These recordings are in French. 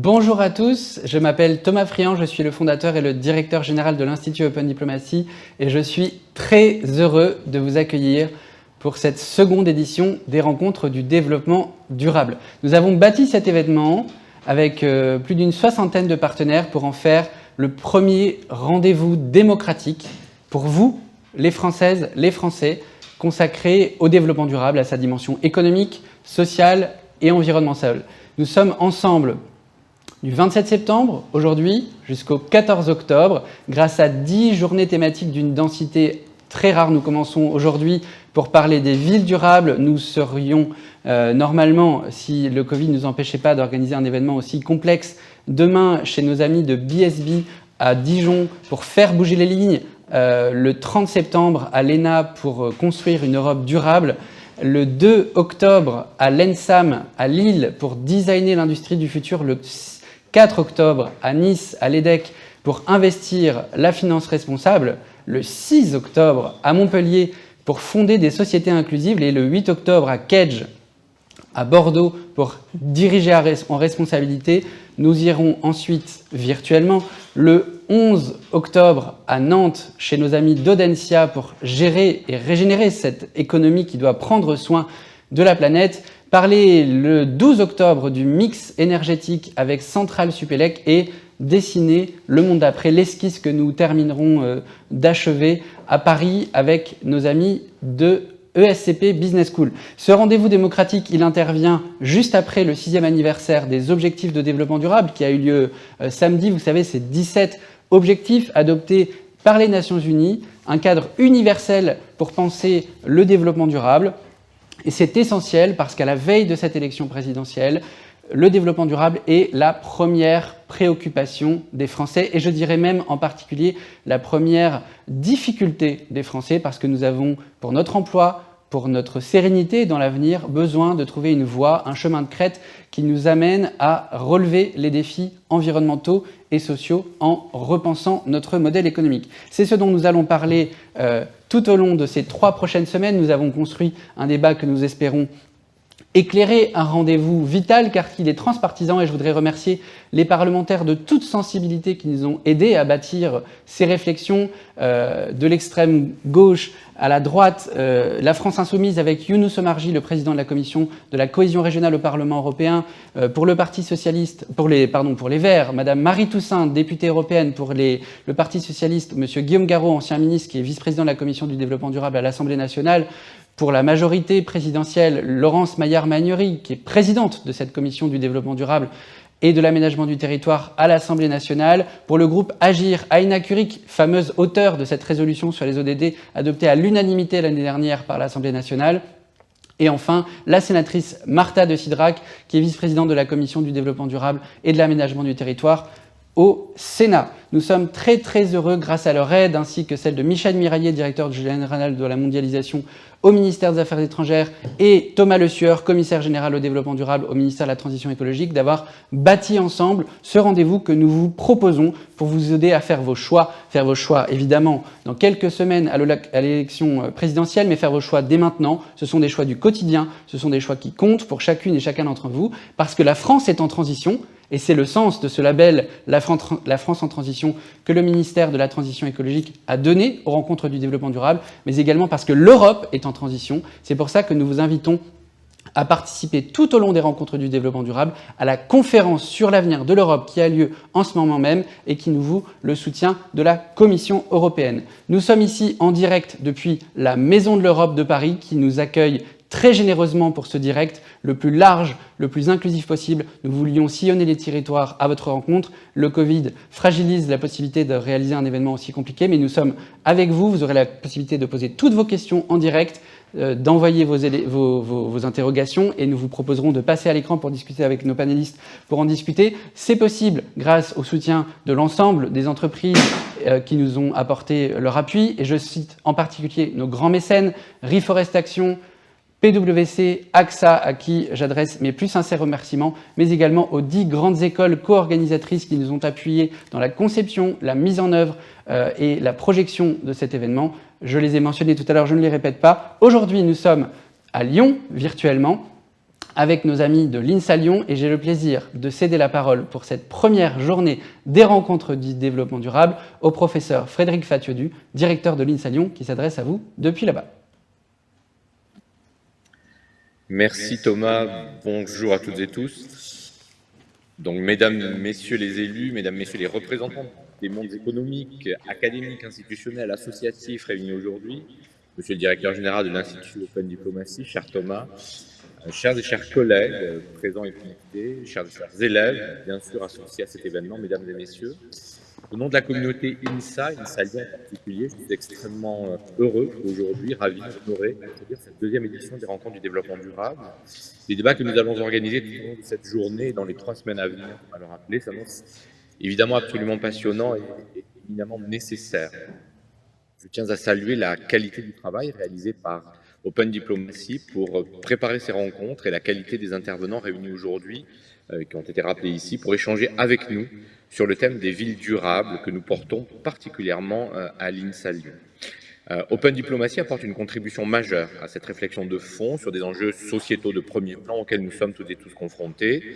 Bonjour à tous, je m'appelle Thomas Friand, je suis le fondateur et le directeur général de l'Institut Open Diplomacy et je suis très heureux de vous accueillir pour cette seconde édition des rencontres du développement durable. Nous avons bâti cet événement avec plus d'une soixantaine de partenaires pour en faire le premier rendez-vous démocratique pour vous, les Françaises, les Français, consacré au développement durable, à sa dimension économique, sociale et environnementale. Nous sommes ensemble du 27 septembre, aujourd'hui, jusqu'au 14 octobre, grâce à 10 journées thématiques d'une densité très rare. Nous commençons aujourd'hui pour parler des villes durables. Nous serions normalement, si le Covid ne nous empêchait pas d'organiser un événement aussi complexe, demain chez nos amis de BSB à Dijon pour faire bouger les lignes, le 30 septembre à l'ENA pour construire une Europe durable, le 2 octobre à l'ENSAM à Lille pour designer l'industrie du futur, le 4 octobre à Nice, à l'EDEC, pour investir la finance responsable, le 6 octobre à Montpellier pour fonder des sociétés inclusives et le 8 octobre à Kedge, à Bordeaux, pour diriger en responsabilité. Nous irons ensuite virtuellement le 11 octobre à Nantes, chez nos amis d'Audencia, pour gérer et régénérer cette économie qui doit prendre soin de la planète. Parler le 12 octobre du mix énergétique avec Centrale Supélec et dessiner le monde d'après, l'esquisse que nous terminerons d'achever à Paris avec nos amis de ESCP Business School. Ce rendez-vous démocratique, il intervient juste après le 6e anniversaire des objectifs de développement durable qui a eu lieu samedi. Vous savez, c'est 17 objectifs adoptés par les Nations Unies, un cadre universel pour penser le développement durable. Et c'est essentiel parce qu'à la veille de cette élection présidentielle, le développement durable est la première préoccupation des Français et je dirais même en particulier la première difficulté des Français parce que nous avons, pour notre emploi, pour notre sérénité dans l'avenir, besoin de trouver une voie, un chemin de crête qui nous amène à relever les défis environnementaux et sociaux en repensant notre modèle économique. C'est ce dont nous allons parler tout au long de ces 3 prochaines semaines. Nous avons construit un débat que nous espérons éclairer, un rendez-vous vital car il est transpartisan et je voudrais remercier les parlementaires de toute sensibilité qui nous ont aidés à bâtir ces réflexions de l'extrême gauche à la droite, la France Insoumise avec Younous Omarjee, le président de la commission de la cohésion régionale au Parlement européen, pour le Parti socialiste, pour les Verts, Madame Marie Toussaint, députée européenne, pour le Parti socialiste, Monsieur Guillaume Garot, ancien ministre qui est vice-président de la commission du développement durable à l'Assemblée nationale, pour la majorité présidentielle, Laurence Maillard-Magnery, qui est présidente de cette commission du développement durable et de l'aménagement du territoire à l'Assemblée nationale, pour le groupe Agir, Aïna Kurik, fameuse auteure de cette résolution sur les ODD adoptée à l'unanimité l'année dernière par l'Assemblée nationale, et enfin la sénatrice Marta de Cidrac, qui est vice-présidente de la commission du développement durable et de l'aménagement du territoire au Sénat. Nous sommes très heureux, grâce à leur aide, ainsi que celle de Michel Miraillet, directeur général de la mondialisation au ministère des Affaires étrangères, et Thomas Le Sueur, commissaire général au développement durable au ministère de la Transition écologique, d'avoir bâti ensemble ce rendez-vous que nous vous proposons pour vous aider à faire vos choix. Faire vos choix, évidemment, dans quelques semaines à l'élection présidentielle, mais faire vos choix dès maintenant. Ce sont des choix du quotidien, ce sont des choix qui comptent pour chacune et chacun d'entre vous, parce que la France est en transition, et c'est le sens de ce label La France en transition que le ministère de la Transition écologique a donné aux rencontres du développement durable, mais également parce que l'Europe est en transition. C'est pour ça que nous vous invitons à participer tout au long des rencontres du développement durable à la conférence sur l'avenir de l'Europe qui a lieu en ce moment même et qui nous vaut le soutien de la Commission européenne. Nous sommes ici en direct depuis la Maison de l'Europe de Paris qui nous accueille très généreusement pour ce direct, le plus large, le plus inclusif possible. Nous voulions sillonner les territoires à votre rencontre. Le Covid fragilise la possibilité de réaliser un événement aussi compliqué, mais nous sommes avec vous. Vous aurez la possibilité de poser toutes vos questions en direct, d'envoyer vos interrogations et nous vous proposerons de passer à l'écran pour discuter avec nos panélistes pour en discuter. C'est possible grâce au soutien de l'ensemble des entreprises qui nous ont apporté leur appui et je cite en particulier nos grands mécènes, Reforest Action, PwC, AXA, à qui j'adresse mes plus sincères remerciements, mais également aux 10 grandes écoles co-organisatrices qui nous ont appuyés dans la conception, la mise en œuvre et la projection de cet événement. Je les ai mentionnés tout à l'heure, je ne les répète pas. Aujourd'hui, nous sommes à Lyon, virtuellement, avec nos amis de l'INSA Lyon et j'ai le plaisir de céder la parole pour cette première journée des rencontres du développement durable au professeur Frédéric Fatiodu, directeur de l'INSA Lyon, qui s'adresse à vous depuis là-bas. Merci Thomas, bonjour à toutes et tous. Donc mesdames, messieurs les élus, mesdames, messieurs les représentants des mondes économiques, académiques, institutionnels, associatifs réunis aujourd'hui, monsieur le directeur général de l'Institut Open Diplomacy, cher Thomas, chers et chers collègues présents et invités, chers et chers élèves, bien sûr associés à cet événement, mesdames et messieurs. Au nom de la communauté INSA Lyon en particulier, je suis extrêmement heureux aujourd'hui, ravi, honoré d'accueillir cette deuxième édition des rencontres du développement durable. Les débats que nous allons organiser tout au long de cette journée et dans les 3 semaines à venir, à le rappeler, s'annoncent évidemment absolument passionnant et éminemment nécessaire. Je tiens à saluer la qualité du travail réalisé par Open Diplomacy pour préparer ces rencontres et la qualité des intervenants réunis aujourd'hui, qui ont été rappelés ici, pour échanger avec nous sur le thème des villes durables que nous portons particulièrement à l'INSA Lyon. Open Diplomacy apporte une contribution majeure à cette réflexion de fond sur des enjeux sociétaux de premier plan auxquels nous sommes toutes et tous confrontés.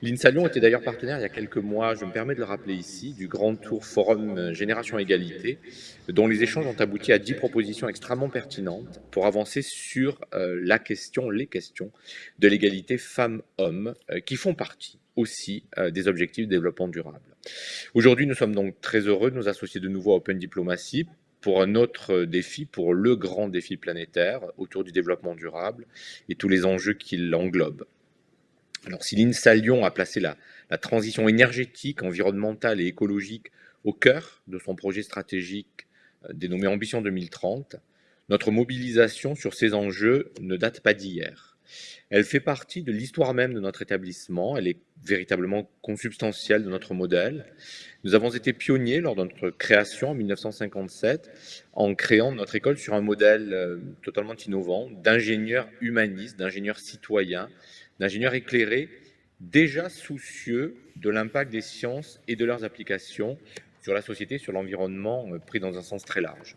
L'INSA Lyon était d'ailleurs partenaire il y a quelques mois, je me permets de le rappeler ici, du Grand Tour Forum Génération Égalité, dont les échanges ont abouti à 10 propositions extrêmement pertinentes pour avancer sur les questions de l'égalité femmes-hommes, qui font partie aussi des objectifs de développement durable. Aujourd'hui, nous sommes donc très heureux de nous associer de nouveau à Open Diplomacy pour un autre défi, pour le grand défi planétaire autour du développement durable et tous les enjeux qui l'englobent. Alors, si l'INSA Lyon a placé la transition énergétique, environnementale et écologique au cœur de son projet stratégique dénommé Ambition 2030, notre mobilisation sur ces enjeux ne date pas d'hier. Elle fait partie de l'histoire même de notre établissement, elle est véritablement consubstantielle de notre modèle. Nous avons été pionniers lors de notre création en 1957 en créant notre école sur un modèle totalement innovant d'ingénieurs humanistes, d'ingénieurs citoyens, d'ingénieurs éclairés, déjà soucieux de l'impact des sciences et de leurs applications sur la société, sur l'environnement, pris dans un sens très large.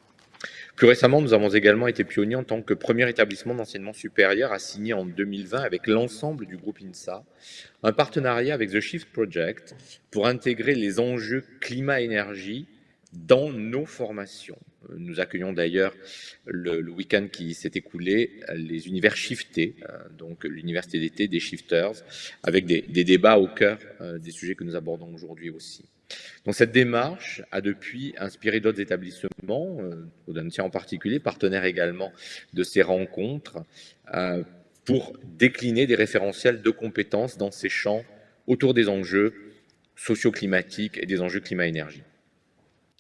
Plus récemment, nous avons également été pionniers en tant que premier établissement d'enseignement supérieur à signer en 2020 avec l'ensemble du groupe INSA un partenariat avec The Shift Project pour intégrer les enjeux climat-énergie dans nos formations. Nous accueillons d'ailleurs le week-end qui s'est écoulé les univers shiftés, donc l'université d'été des shifters, avec des débats au cœur des sujets que nous abordons aujourd'hui aussi. Donc cette démarche a depuis inspiré d'autres établissements, Audencia en particulier, partenaires également de ces rencontres, pour décliner des référentiels de compétences dans ces champs autour des enjeux socio-climatiques et des enjeux climat-énergie.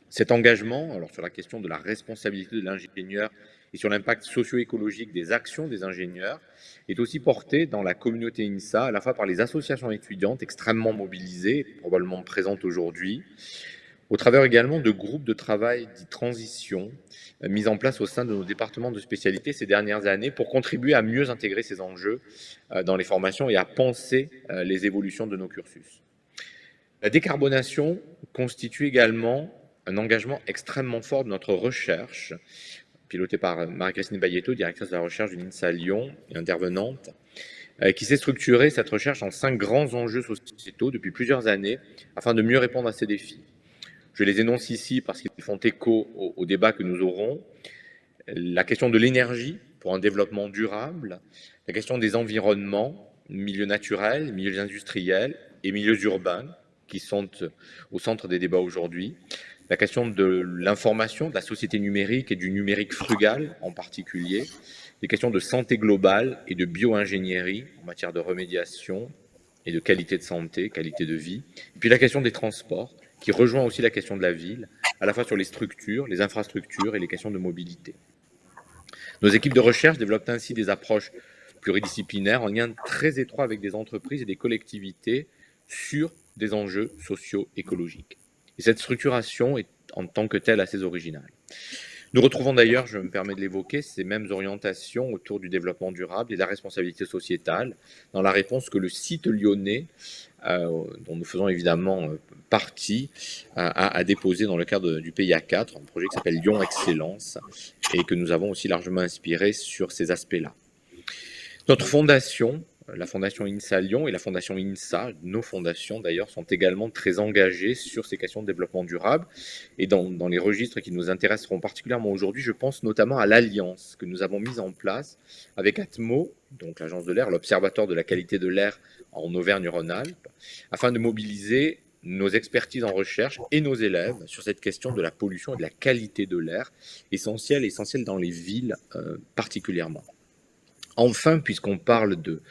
Cet engagement, alors sur la question de la responsabilité de l'ingénieur et sur l'impact socio-écologique des actions des ingénieurs, est aussi porté dans la communauté INSA, à la fois par les associations étudiantes extrêmement mobilisées, probablement présentes aujourd'hui, au travers également de groupes de travail dits transition, mis en place au sein de nos départements de spécialité ces dernières années pour contribuer à mieux intégrer ces enjeux dans les formations et à penser les évolutions de nos cursus. La décarbonation constitue également un engagement extrêmement fort de notre recherche, pilotée par Marie-Christine Bayetto, directrice de la recherche de l'INSA Lyon et intervenante, qui s'est structurée cette recherche en 5 grands enjeux sociétaux depuis plusieurs années afin de mieux répondre à ces défis. Je les énonce ici parce qu'ils font écho au débat que nous aurons. La question de l'énergie pour un développement durable, la question des environnements, milieux naturels, milieux industriels et milieux urbains, qui sont au centre des débats aujourd'hui, la question de l'information, de la société numérique et du numérique frugal en particulier, les questions de santé globale et de bio-ingénierie en matière de remédiation et de qualité de santé, qualité de vie, et puis la question des transports, qui rejoint aussi la question de la ville, à la fois sur les structures, les infrastructures et les questions de mobilité. Nos équipes de recherche développent ainsi des approches pluridisciplinaires en lien très étroit avec des entreprises et des collectivités sur des enjeux socio-écologiques. Et cette structuration est en tant que telle assez originale. Nous retrouvons d'ailleurs, je me permets de l'évoquer, ces mêmes orientations autour du développement durable et de la responsabilité sociétale dans la réponse que le site lyonnais, dont nous faisons évidemment partie, a déposé dans le cadre du PIA4, un projet qui s'appelle Lyon Excellence et que nous avons aussi largement inspiré sur ces aspects-là. Notre fondation, la Fondation INSA Lyon et la Fondation INSA, nos fondations d'ailleurs, sont également très engagées sur ces questions de développement durable. Et dans les registres qui nous intéresseront particulièrement aujourd'hui, je pense notamment à l'alliance que nous avons mise en place avec Atmo, donc l'Agence de l'air, l'Observatoire de la qualité de l'air en Auvergne-Rhône-Alpes, afin de mobiliser nos expertises en recherche et nos élèves sur cette question de la pollution et de la qualité de l'air, essentielle dans les villes particulièrement. Enfin, puisqu'on parle de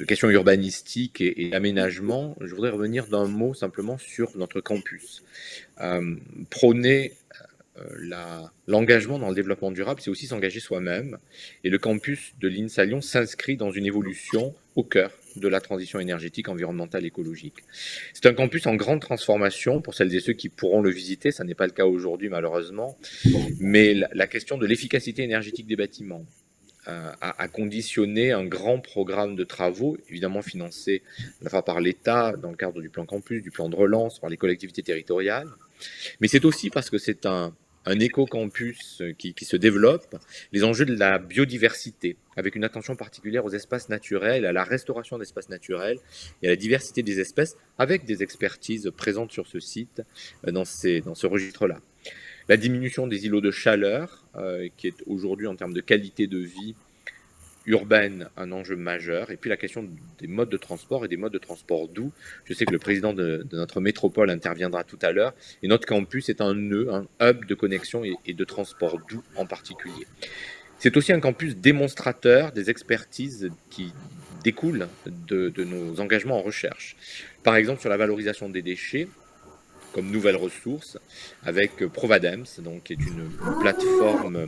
questions urbanistiques et d'aménagement, je voudrais revenir d'un mot simplement sur notre campus. Prôner l'engagement dans le développement durable, c'est aussi s'engager soi-même. Et le campus de l'INSA Lyon s'inscrit dans une évolution au cœur de la transition énergétique, environnementale, écologique. C'est un campus en grande transformation pour celles et ceux qui pourront le visiter. Ça n'est pas le cas aujourd'hui, malheureusement. Mais la question de l'efficacité énergétique des bâtiments a conditionné un grand programme de travaux, évidemment financé à la fois par l'État, dans le cadre du plan campus, du plan de relance, par les collectivités territoriales. Mais c'est aussi parce que c'est un éco-campus qui se développe, les enjeux de la biodiversité, avec une attention particulière aux espaces naturels, à la restauration d'espaces naturels et à la diversité des espèces, avec des expertises présentes sur ce site, dans ce registre-là. La diminution des îlots de chaleur, qui est aujourd'hui en termes de qualité de vie urbaine un enjeu majeur, et puis la question des modes de transport et des modes de transport doux. Je sais que le président de notre métropole interviendra tout à l'heure, et notre campus est un nœud, un hub de connexion et de transport doux en particulier. C'est aussi un campus démonstrateur des expertises qui découlent de nos engagements en recherche. Par exemple, sur la valorisation des déchets, comme nouvelle ressource, avec Provadems, donc, qui est une plateforme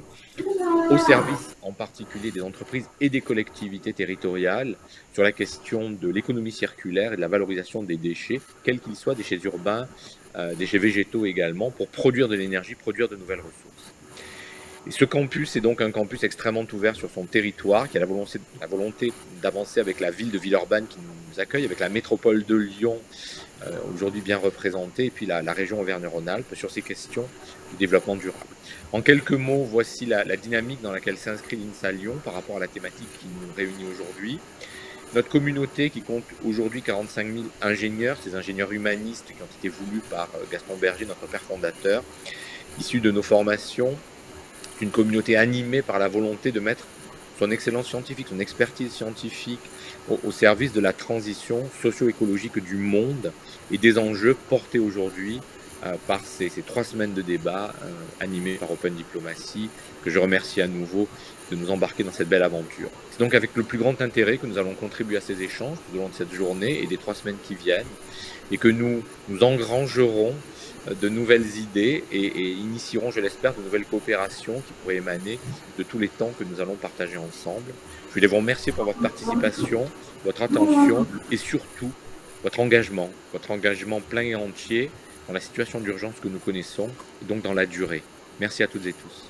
au service en particulier des entreprises et des collectivités territoriales sur la question de l'économie circulaire et de la valorisation des déchets, quels qu'ils soient, déchets urbains, déchets végétaux également, pour produire de l'énergie, produire de nouvelles ressources. Et ce campus est donc un campus extrêmement ouvert sur son territoire, qui a la volonté d'avancer avec la ville de Villeurbanne qui nous accueille, avec la métropole de Lyon, aujourd'hui bien représentée, et puis la région Auvergne-Rhône-Alpes sur ces questions du développement durable. En quelques mots, voici la dynamique dans laquelle s'inscrit l'INSA Lyon par rapport à la thématique qui nous réunit aujourd'hui. Notre communauté qui compte aujourd'hui 45 000 ingénieurs, ces ingénieurs humanistes qui ont été voulus par Gaston Berger, notre père fondateur, issus de nos formations, une communauté animée par la volonté de mettre son excellence scientifique, son expertise scientifique au service de la transition socio-écologique du monde et des enjeux portés aujourd'hui par ces 3 semaines de débat animées par Open Diplomacy, que je remercie à nouveau de nous embarquer dans cette belle aventure. C'est donc avec le plus grand intérêt que nous allons contribuer à ces échanges tout au long de cette journée et des 3 semaines qui viennent, et que nous engrangerons de nouvelles idées et initierons, je l'espère, de nouvelles coopérations qui pourraient émaner de tous les temps que nous allons partager ensemble. Je voulais vous remercier pour votre participation, votre attention et surtout votre engagement plein et entier dans la situation d'urgence que nous connaissons et donc dans la durée. Merci à toutes et tous.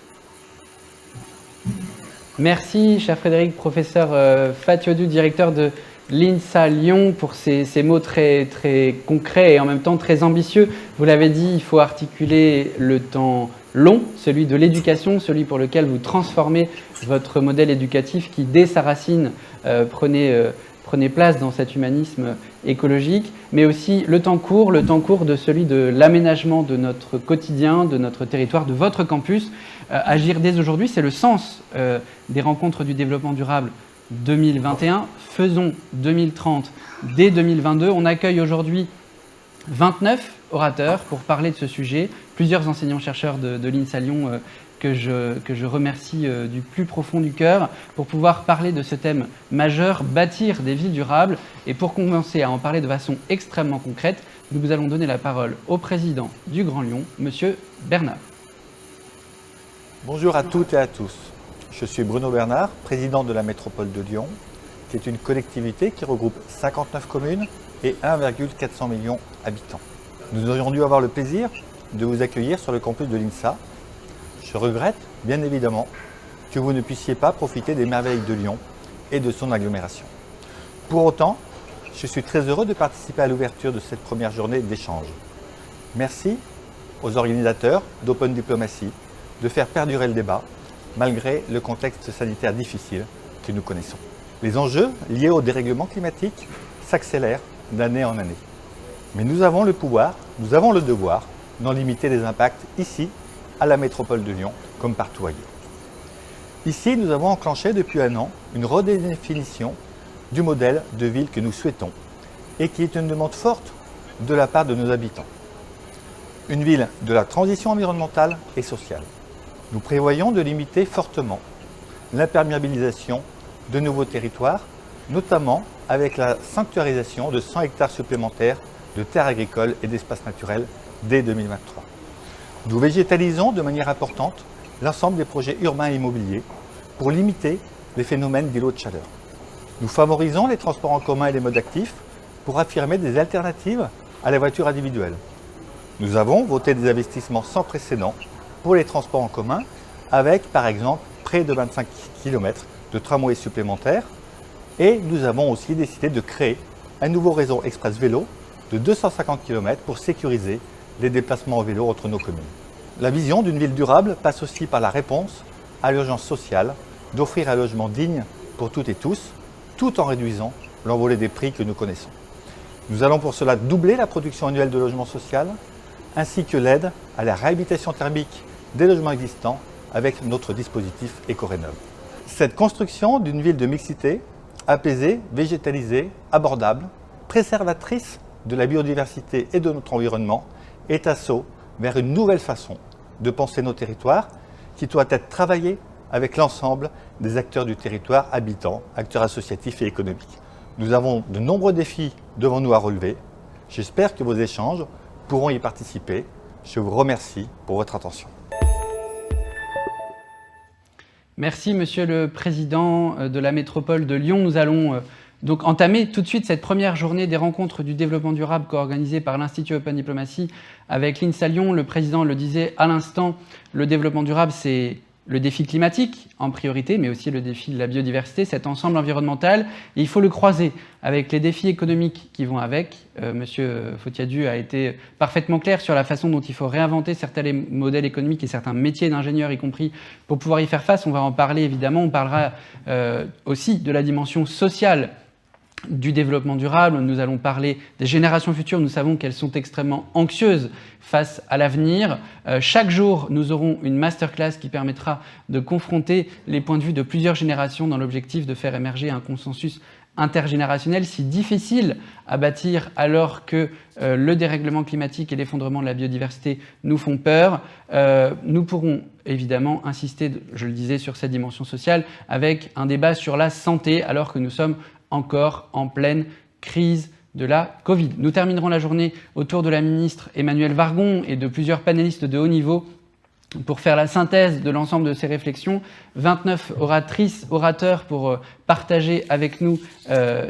Merci, cher Frédéric, professeur Fathiodou, directeur de l'INSA Lyon, pour ces mots très, très concrets et en même temps très ambitieux. Vous l'avez dit, il faut articuler le temps long, celui de l'éducation, celui pour lequel vous transformez votre modèle éducatif qui, dès sa racine, prenait place dans cet humanisme écologique, mais aussi le temps court de celui de l'aménagement de notre quotidien, de notre territoire, de votre campus. Agir dès aujourd'hui, c'est le sens des rencontres du développement durable 2021. Faisons 2030 dès 2022. On accueille aujourd'hui 29 orateurs pour parler de ce sujet. Plusieurs enseignants-chercheurs de l'INSA Lyon que je remercie du plus profond du cœur pour pouvoir parler de ce thème majeur, bâtir des villes durables. Et pour commencer à en parler de façon extrêmement concrète, nous allons donner la parole au président du Grand Lyon, Monsieur Bernard. Bonjour à toutes et à tous. Je suis Bruno Bernard, président de la métropole de Lyon, qui est une collectivité qui regroupe 59 communes et 1,4 million d'habitants. Nous aurions dû avoir le plaisir de vous accueillir sur le campus de l'INSA. Je regrette, bien évidemment, que vous ne puissiez pas profiter des merveilles de Lyon et de son agglomération. Pour autant, je suis très heureux de participer à l'ouverture de cette première journée d'échange. Merci aux organisateurs d'Open Diplomacy de faire perdurer le débat, malgré le contexte sanitaire difficile que nous connaissons. Les enjeux liés au dérèglement climatique s'accélèrent d'année en année. Mais nous avons le pouvoir, nous avons le devoir d'en limiter les impacts ici, à la métropole de Lyon, comme partout ailleurs. Ici, nous avons enclenché depuis un an une redéfinition du modèle de ville que nous souhaitons et qui est une demande forte de la part de nos habitants. Une ville de la transition environnementale et sociale. Nous prévoyons de limiter fortement l'imperméabilisation de nouveaux territoires, notamment avec la sanctuarisation de 100 hectares supplémentaires de terres agricoles et d'espaces naturels dès 2023. Nous végétalisons de manière importante l'ensemble des projets urbains et immobiliers pour limiter les phénomènes d'îlots de chaleur. Nous favorisons les transports en commun et les modes actifs pour affirmer des alternatives à la voiture individuelle. Nous avons voté des investissements sans précédent pour les transports en commun avec, par exemple, près de 25 km de tramways supplémentaires et nous avons aussi décidé de créer un nouveau réseau express vélo de 250 km pour sécuriser les déplacements en vélo entre nos communes. La vision d'une ville durable passe aussi par la réponse à l'urgence sociale d'offrir un logement digne pour toutes et tous, tout en réduisant l'envolée des prix que nous connaissons. Nous allons pour cela doubler la production annuelle de logements sociaux, ainsi que l'aide à la réhabilitation thermique des logements existants avec notre dispositif Éco-Rénov. Cette construction d'une ville de mixité, apaisée, végétalisée, abordable, préservatrice de la biodiversité et de notre environnement, est un saut vers une nouvelle façon de penser nos territoires qui doit être travaillée avec l'ensemble des acteurs du territoire, habitants, acteurs associatifs et économiques. Nous avons de nombreux défis devant nous à relever. J'espère que vos échanges pourront y participer. Je vous remercie pour votre attention. Merci Monsieur le Président de la métropole de Lyon. Nous allons donc entamer tout de suite cette première journée des rencontres du développement durable co-organisée par l'Institut Open Diplomacy avec l'INSA Lyon. Le Président le disait à l'instant, le développement durable, c'est le défi climatique en priorité, mais aussi le défi de la biodiversité, cet ensemble environnemental. Et il faut le croiser avec les défis économiques qui vont avec. Monsieur Fotiadu a été parfaitement clair sur la façon dont il faut réinventer certains modèles économiques et certains métiers d'ingénieurs y compris pour pouvoir y faire face. On va en parler évidemment. On parlera aussi de la dimension sociale du développement durable, nous allons parler des générations futures, nous savons qu'elles sont extrêmement anxieuses face à l'avenir. Chaque jour, nous aurons une masterclass qui permettra de confronter les points de vue de plusieurs générations dans l'objectif de faire émerger un consensus intergénérationnel si difficile à bâtir alors que le dérèglement climatique et l'effondrement de la biodiversité nous font peur. Nous pourrons évidemment insister, je le disais, sur cette dimension sociale avec un débat sur la santé alors que nous sommes encore en pleine crise de la Covid. Nous terminerons la journée autour de la ministre Emmanuelle Wargon et de plusieurs panélistes de haut niveau pour faire la synthèse de l'ensemble de ces réflexions. 29 oratrices, orateurs pour partager avec nous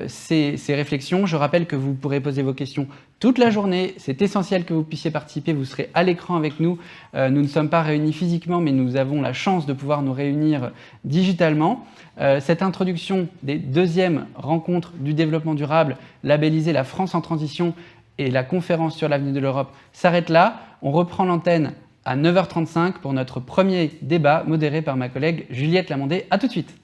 ces réflexions. Je rappelle que vous pourrez poser vos questions toute la journée. C'est essentiel que vous puissiez participer. Vous serez à l'écran avec nous. Nous ne sommes pas réunis physiquement, mais nous avons la chance de pouvoir nous réunir digitalement. Cette introduction des deuxièmes rencontres du développement durable, labellisée La France en transition et la conférence sur l'avenir de l'Europe s'arrête là. On reprend l'antenne à 9h35 pour notre premier débat modéré par ma collègue Juliette Lamondé. À tout de suite.